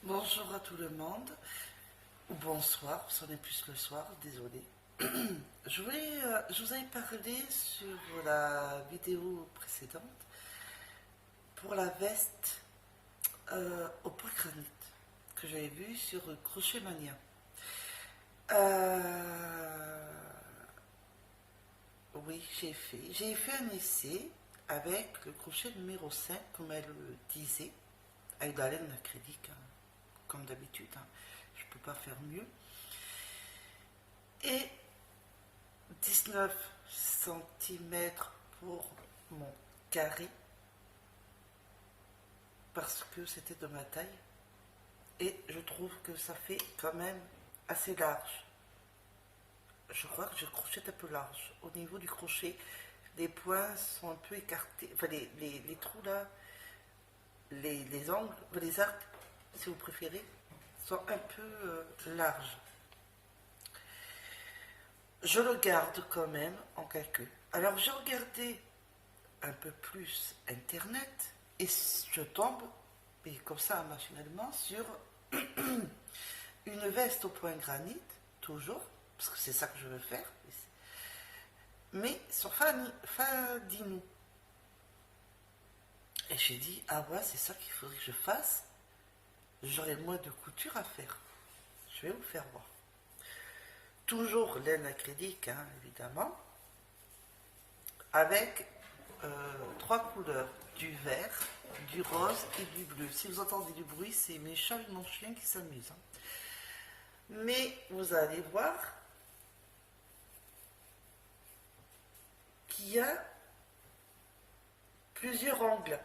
Bonjour à tout le monde, ou bonsoir, parce qu'on est plus le soir, désolé. Je vous avais parlé sur la vidéo précédente pour la veste au point granit que j'avais vue sur Crochet Mania. Oui, j'ai fait un essai avec le crochet numéro 5, comme elle le disait, avec de la laine acrylique, hein, comme d'habitude. Hein. Je ne peux pas faire mieux. Et 19 cm pour mon carré, parce que c'était de ma taille. Et je trouve que ça fait quand même assez large. Je crois que je crochette un peu large. Au niveau du crochet, les points sont un peu écartés. Enfin, les trous là, les angles, les arcs, si vous préférez, sont un peu larges. Je le garde quand même en calcul. Alors j'ai regardé un peu plus internet et je tombe, et comme ça machinalement, sur une veste au point granit, toujours, parce que c'est ça que je veux faire, mais sur Fadinou. Et j'ai dit, ah ouais, c'est ça qu'il faudrait que je fasse. J'aurai moins de couture à faire. Je vais vous faire voir. Toujours laine acrylique, hein, évidemment, avec trois couleurs, du vert, du rose et du bleu. Si vous entendez du bruit, c'est mes chats et mon chien qui s'amusent. Hein. Mais vous allez voir qu'il y a plusieurs angles.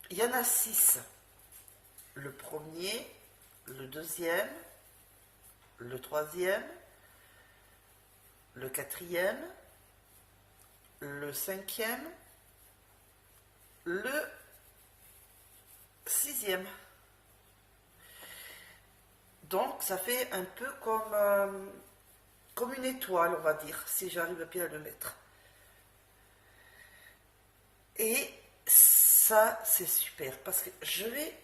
Il y en a 6. Le premier, le deuxième, le troisième, le quatrième, le cinquième, le sixième. Donc ça fait un peu comme une étoile, on va dire, si j'arrive bien à le mettre. Et ça, c'est super, parce que je vais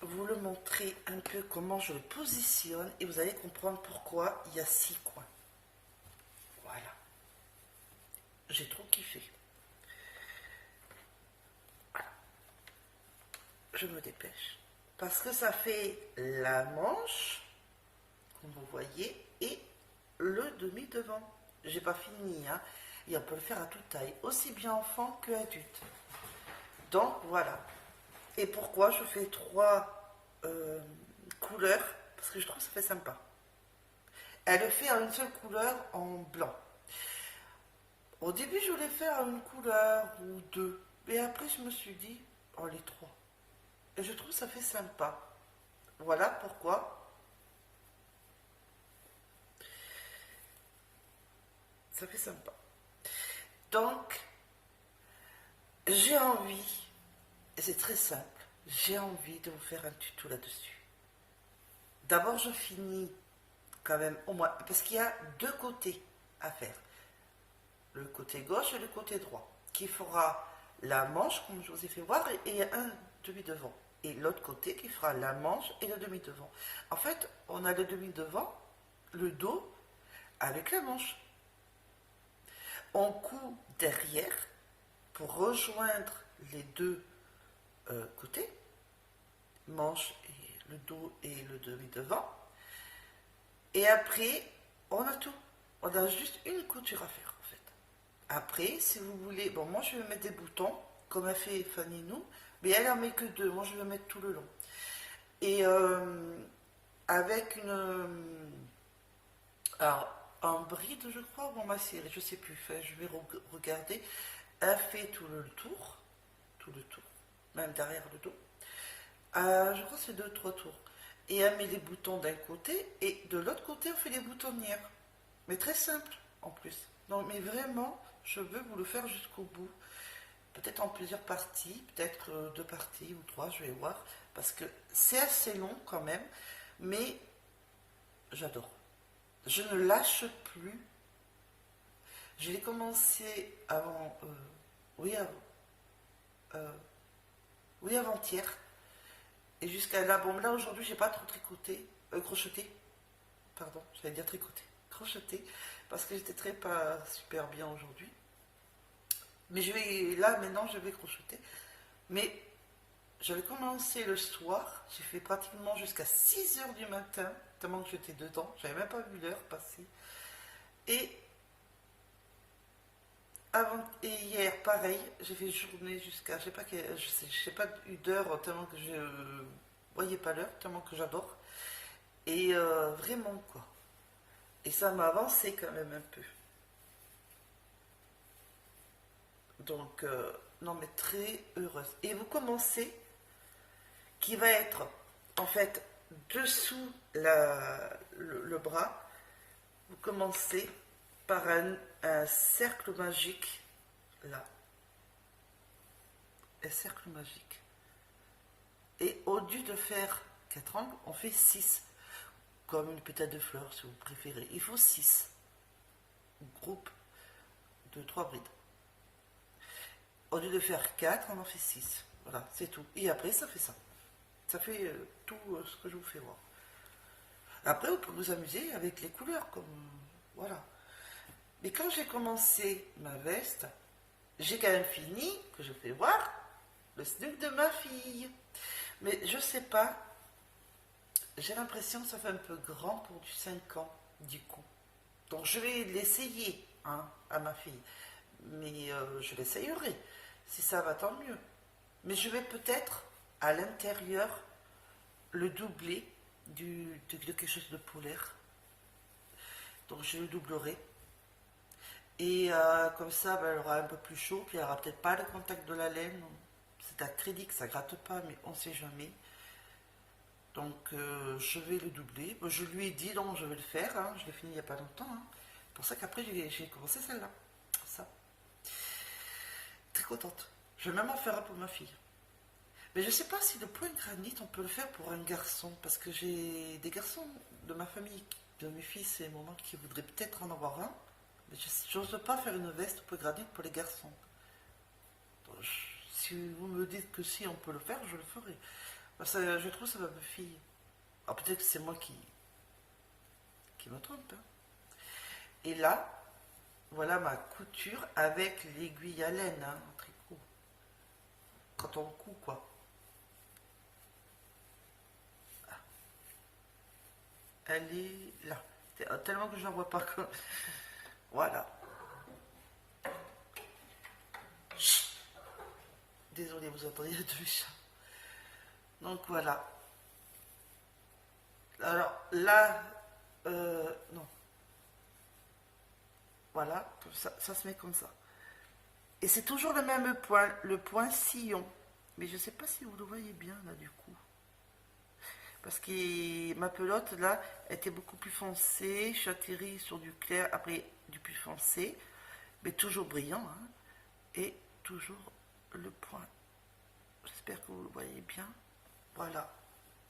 vous le montrer un peu comment je le positionne et vous allez comprendre pourquoi il y a 6 coins. Voilà. J'ai trop kiffé. Voilà. Je me dépêche. Parce que ça fait la manche, comme vous voyez, et le demi-devant. J'ai pas fini, hein. Et on peut le faire à toute taille, aussi bien enfant que adulte. Donc voilà. Et pourquoi je fais 3 couleurs? Parce que je trouve que ça fait sympa. Elle le fait en une seule couleur, en blanc. Au début, je voulais faire une couleur ou 2. Et après, je me suis dit, oh, les 3. Et je trouve que ça fait sympa. Voilà pourquoi ça fait sympa. Donc, j'ai envie, et c'est très simple, j'ai envie de vous faire un tuto là-dessus. D'abord, je finis quand même au moins, parce qu'il y a 2 côtés à faire. Le côté gauche et le côté droit, qui fera la manche, comme je vous ai fait voir, et un demi-devant. Et l'autre côté qui fera la manche et le demi-devant. En fait, on a le demi-devant, le dos, avec la manche. On coud derrière pour rejoindre les 2 côtés, manche et le dos et le demi-devant. Et après, on a tout. On a juste une couture à faire, en fait. Après, si vous voulez, bon, moi je vais mettre des boutons, comme a fait Fanny nous, mais elle en met que 2. Moi je vais mettre tout le long. Et avec alors, un bride, je crois, ou en macéré, je sais plus. Enfin, je vais regarder. Elle fait tout le tour, même derrière le dos. Je crois que c'est 2-3 tours. Et elle met les boutons d'un côté, et de l'autre côté, on fait les boutonnières. Mais très simple, en plus. Non, mais vraiment, je veux vous le faire jusqu'au bout. Peut-être en plusieurs parties, peut-être 2 parties ou 3, je vais voir. Parce que c'est assez long quand même, mais j'adore. Je ne lâche plus. Je l'ai commencé avant, oui, avant, oui, avant-hier. Et jusqu'à là, bon là aujourd'hui j'ai pas trop tricoté, crocheté, pardon, j'allais dire tricoté, crocheté, parce que j'étais très pas super bien aujourd'hui. Mais je vais, là maintenant je vais crocheter. Mais j'avais commencé le soir, j'ai fait pratiquement jusqu'à 6 heures du matin, tellement que j'étais dedans, j'avais même pas vu l'heure passer. Et, et hier, pareil, j'ai fait journée jusqu'à, je sais pas, je sais pas eu d'heure, tellement que je voyais pas l'heure, tellement que j'adore. Et vraiment quoi. Et ça m'a avancé quand même un peu. Donc, non mais très heureuse. Et vous commencez, qui va être en fait dessous le bras, vous commencez par un cercle magique, là. Un cercle magique. Et au lieu de faire 4 angles, on fait 6. Comme une pétale de fleurs, si vous préférez. Il faut 6. Groupe de 3 brides. Au lieu de faire 4, on en fait 6. Voilà, c'est tout. Et après, ça fait ça. Ça fait tout ce que je vous fais voir. Après, vous pouvez vous amuser avec les couleurs, comme voilà. Mais quand j'ai commencé ma veste, j'ai quand même fini, que je fais voir, le snook de ma fille. Mais je sais pas, j'ai l'impression que ça fait un peu grand pour du 5 ans, du coup. Donc je vais l'essayer hein, à ma fille. Mais je l'essayerai. Si ça va, tant mieux. Mais je vais peut-être, à l'intérieur, le doubler de quelque chose de polaire. Donc je le doublerai. Et comme ça, ben, elle aura un peu plus chaud. Puis elle n'aura peut-être pas le contact de la laine. C'est acrylique, ça gratte pas, mais on ne sait jamais. Donc je vais le doubler. Bon, je lui ai dit, donc je vais le faire. Hein. Je l'ai fini il n'y a pas longtemps. Hein. C'est pour ça qu'après j'ai commencé celle-là. Ça. Très contente. Je vais même en faire un pour ma fille. Mais je ne sais pas si le point granit, on peut le faire pour un garçon. Parce que j'ai des garçons de ma famille, de mes fils et moments qui voudraient peut-être en avoir un. Mais je n'ose pas faire une veste au point granit pour les garçons. Donc, si vous me dites que si on peut le faire, je le ferai. Parce que je trouve que ça va me fille. Alors peut-être que c'est moi qui me trompe. Hein. Et là, voilà ma couture avec l'aiguille à laine hein, en tricot. Quand on coud, quoi. Elle est là. Tellement que je n'en vois pas. Voilà. Chut. Désolée, vous entendez deux chats. Donc voilà. Alors là, non. Voilà, ça se met comme ça. Et c'est toujours le même point, le point sillon. Mais je ne sais pas si vous le voyez bien là du coup. Parce que ma pelote là était beaucoup plus foncée. Je suis atterrie sur du clair, après du plus foncé. Mais toujours brillant. Hein, et toujours le point. J'espère que vous le voyez bien. Voilà.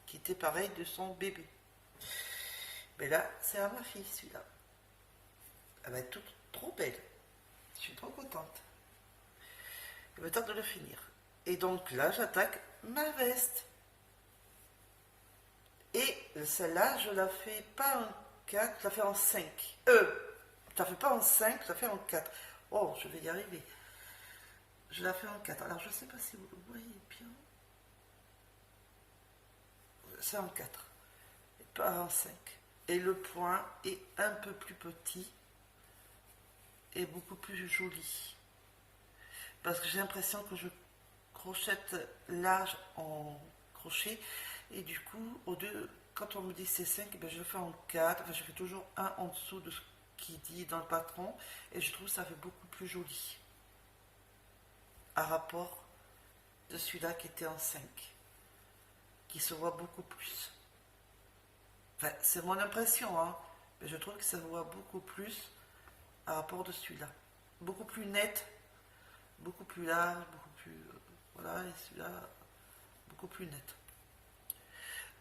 Qui était pareil de son bébé. Mais là, c'est à ma fille celui-là. Elle va être toute trop belle. Je suis trop contente. Il va temps de le finir. Et donc là, j'attaque ma veste. Et celle-là, je la fais pas en 4, je la fais en 5. Je la fais pas en 5, je la fais en 4. Oh, je vais y arriver. Je la fais en 4. Alors, je ne sais pas si vous le voyez bien. C'est en 4. Et pas en 5. Et le point est un peu plus petit. Et beaucoup plus joli. Parce que j'ai l'impression que je crochette large en crochet. Et du coup, quand on me dit c'est 5, ben je le fais en 4. Enfin, je fais toujours un en dessous de ce qui dit dans le patron. Et je trouve que ça fait beaucoup plus joli. À rapport de celui-là qui était en 5. Qui se voit beaucoup plus. Enfin, c'est mon impression, hein. Mais je trouve que ça se voit beaucoup plus à rapport de celui-là. Beaucoup plus net, beaucoup plus large, beaucoup plus... voilà, et celui-là, beaucoup plus net.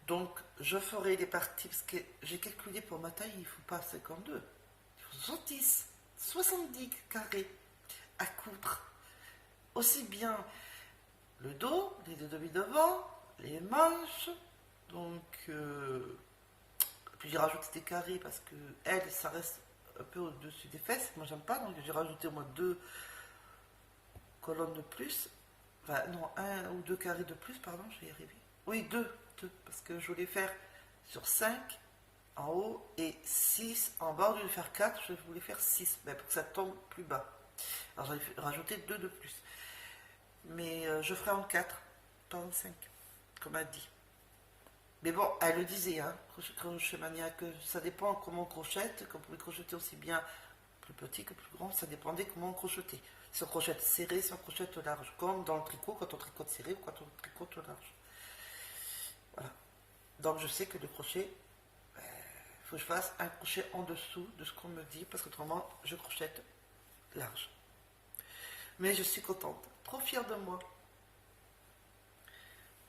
Donc, je ferai les parties, parce que j'ai calculé pour ma taille, il ne faut pas 52. Il faut 70 carrés à coudre. Aussi bien le dos, les deux demi devant, les manches. Donc, puis j'ai rajouté des carrés parce que elle, ça reste un peu au-dessus des fesses. Moi, j'aime pas, donc j'ai rajouté au moins 2 colonnes de plus. Enfin, non, 1 ou 2 carrés de plus, pardon, je vais y arriver. Oui, 2, parce que je voulais faire sur 5 en haut et 6 en bas. Au lieu de faire 4, je voulais faire 6, mais pour que ça tombe plus bas. Alors j'avais rajouté 2 de plus. Mais je ferai en 4, pas en 5, comme elle dit. Mais bon, elle le disait, hein, crochet maniaque, ça dépend comment on crochette, qu'on pouvait crocheter aussi bien plus petit que plus grand, ça dépendait comment on crochetait. Si on crochette serré, si on crochette large, comme dans le tricot, quand on tricote serré ou quand on tricote large. Voilà. Donc je sais que le crochet, il faut que je fasse un crochet en dessous de ce qu'on me dit, parce qu'autrement, je crochette large. Mais je suis contente, trop fière de moi.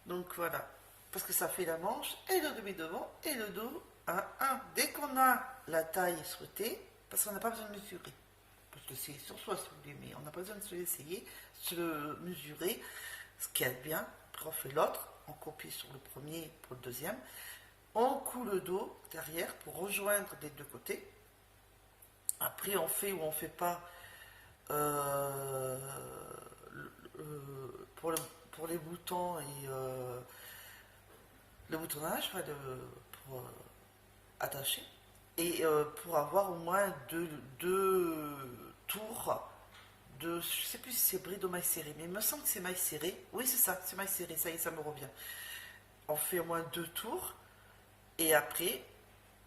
Donc voilà, parce que ça fait la manche et le demi-devant et le dos à 1. Dès qu'on a la taille souhaitée, parce qu'on n'a pas besoin de mesurer, on peut se l'essayer sur soi si vous voulez, mais on n'a pas besoin de se l'essayer, se le mesurer, ce qui est bien. Après on fait l'autre, on copie sur le premier pour le deuxième, on coud le dos derrière pour rejoindre des deux côtés. Après on fait ou on fait pas pour les boutons et le boutonnage, enfin, pour attacher, et pour avoir au moins deux tours de, je sais plus si c'est bride ou maille serrée, mais il me semble que c'est maille serrée. Oui, c'est ça, c'est maille serrée, ça y est, ça me revient. On fait au moins 2 tours, et après,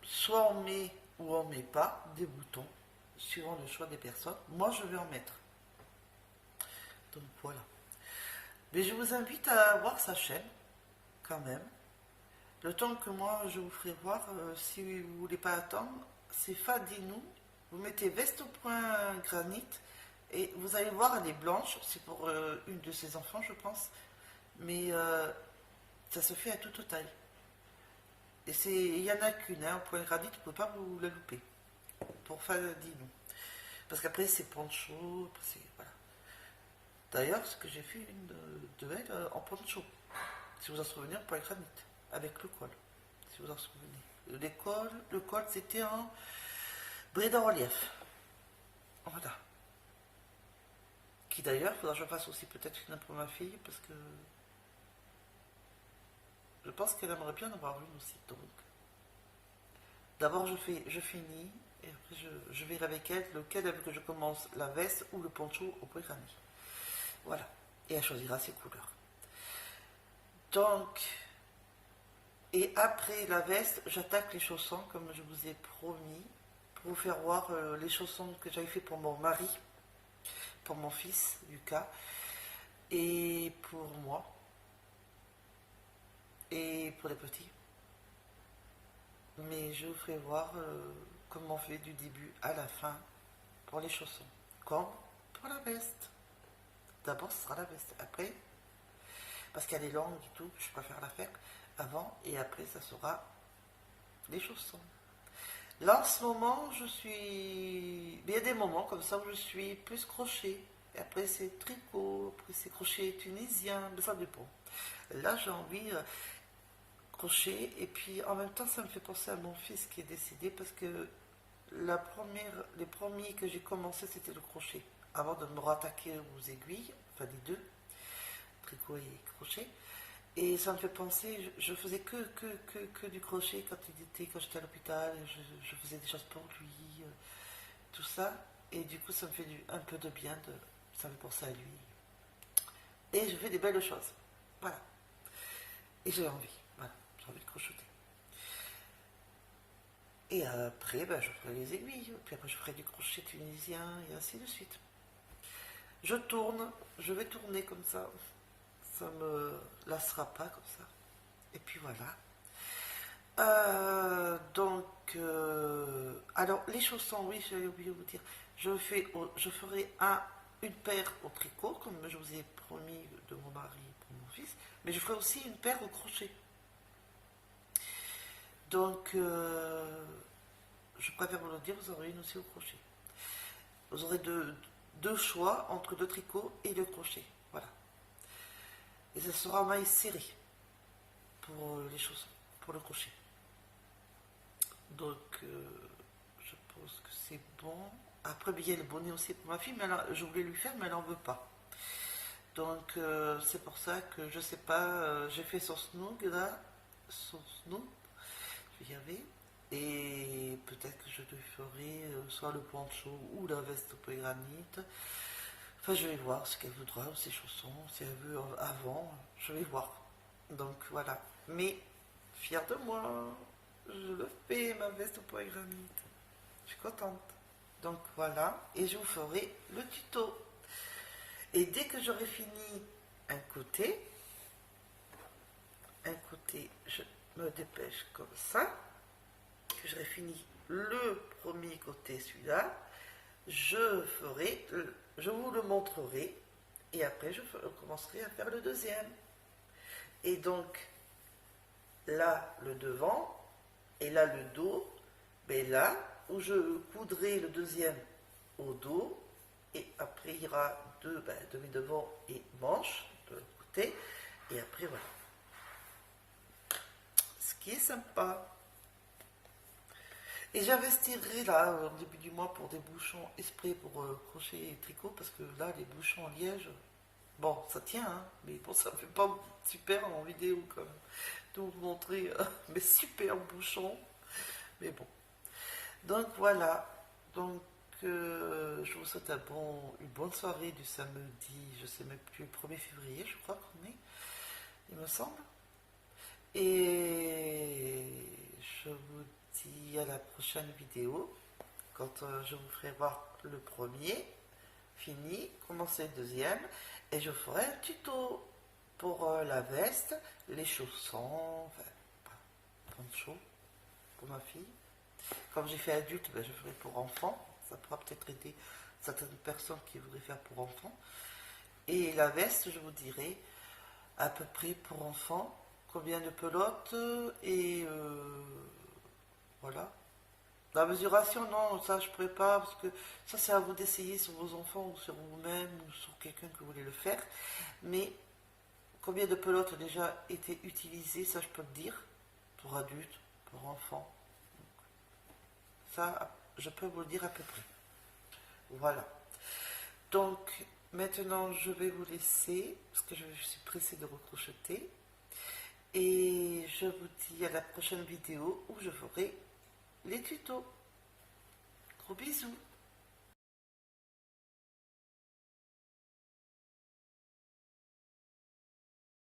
soit on met ou on met pas des boutons, suivant le choix des personnes. Moi, je vais en mettre. Donc voilà. Mais je vous invite à voir sa chaîne, quand même. Le temps que moi je vous ferai voir, si vous ne voulez pas attendre, c'est Fadinou. Vous mettez veste au point granit et vous allez voir, elle est blanche. C'est pour une de ses enfants, je pense. Mais ça se fait à toute taille. Et il n'y en a qu'une, hein, au point granit, vous ne pouvez pas vous la louper. Pour Fadinou. Parce qu'après c'est poncho, voilà. D'ailleurs, ce que j'ai fait une de elle en poncho. Si vous en souvenez, en point granit. Avec le col, si vous en souvenez. Le col c'était en bride en relief. Voilà. Qui d'ailleurs, il faudra que je fasse aussi peut-être une pour ma fille, parce que je pense qu'elle aimerait bien en avoir une aussi. Donc, d'abord je finis, et après je verrai avec elle lequel elle veut que je commence, la veste ou le poncho au polygramme. Voilà. Et elle choisira ses couleurs. Donc, et après la veste, j'attaque les chaussons, comme je vous ai promis, pour vous faire voir les chaussons que j'avais fait pour mon mari, pour mon fils, Lucas, et pour moi, et pour les petits. Mais je vous ferai voir comment on fait du début à la fin pour les chaussons, comme pour la veste. D'abord, ce sera la veste. Après, parce qu'elle est longue et tout, je préfère la faire avant, et après, ça sera les chaussons. Là, en ce moment, je suis... Il y a des moments comme ça où je suis plus crochet. Et après, c'est tricot, après, c'est crochet tunisien, mais ça dépend. Là, j'ai envie de crochet, et puis en même temps, ça me fait penser à mon fils qui est décédé, parce que les premiers que j'ai commencé, c'était le crochet. Avant de me rattaquer aux aiguilles, enfin les deux, tricot et crochet. Et ça me fait penser, je faisais que du crochet quand j'étais à l'hôpital, je faisais des choses pour lui, tout ça. Et du coup, ça me fait un peu de bien, ça me fait penser à lui. Et je fais des belles choses. Voilà. Et j'ai envie, voilà, j'ai envie de crocheter. Et après, ben, je ferai les aiguilles, puis après je ferai du crochet tunisien, et ainsi de suite. Je tourne, je vais tourner comme ça me lassera pas comme ça. Et puis voilà. Alors les chaussons, oui, j'avais oublié de vous dire, je ferai une paire au tricot, comme je vous ai promis de mon mari pour mon fils, mais je ferai aussi une paire au crochet. Donc, je préfère vous le dire, vous aurez une aussi au crochet. Vous aurez deux choix entre le tricot et le crochet. Voilà. Et ça sera en maille serrée. pour les chaussons, pour le crochet. Donc, je pense que c'est bon. Après, il y a le bonnet aussi pour ma fille, mais je voulais lui faire, mais elle n'en veut pas. Donc, c'est pour ça que je sais pas, j'ai fait son snoog là, son snoog, je vais y arriver. Et peut-être que je lui ferai soit le poncho ou la veste au granit. Enfin, je vais voir ce qu'elle voudra, ou ses chaussons, si elle veut avant, je vais voir. Donc voilà. Mais, fière de moi, je le fais, ma veste au poids granit. Je suis contente. Donc voilà, et je vous ferai le tuto. Et dès que j'aurai fini un côté, je me dépêche comme ça, que j'aurai fini le premier côté, celui-là, je vous le montrerai, et après je commencerai à faire le deuxième. Et donc, là, le devant, et là, le dos, mais là, où je coudrai le deuxième au dos, et après il y aura demi devant et manche de l'autre côté, et après voilà. Ce qui est sympa. Et j'investirai là, au début du mois, pour des bouchons exprès pour crochet et tricot, parce que là, les bouchons en liège, bon, ça tient, hein, mais bon, ça ne fait pas super en vidéo quand même, de vous montrer mes super bouchons, mais bon. Donc voilà, donc je vous souhaite une bonne soirée du samedi, je sais même plus, le 1er février, je crois qu'on est, il me semble. Et je vous dis à la prochaine vidéo, quand je vous ferai voir le premier, fini, commencer le deuxième, et je ferai un tuto pour la veste, les chaussons, enfin, poncho pour ma fille. Comme j'ai fait adulte, je ferai pour enfants. Ça pourra peut-être aider certaines personnes qui voudraient faire pour enfants. Et la veste, je vous dirai à peu près pour enfants combien de pelotes et voilà. La mesuration, non, ça je ne pourrais pas parce que ça c'est à vous d'essayer sur vos enfants ou sur vous-même ou sur quelqu'un que vous voulez le faire. Mais combien de pelotes ont déjà été utilisées, ça je peux le dire, pour adultes, pour enfants. Ça, je peux vous le dire à peu près. Voilà. Donc, maintenant, je vais vous laisser, parce que je suis pressée de recrocheter. Et je vous dis à la prochaine vidéo où je ferai les tutos. Gros bisous.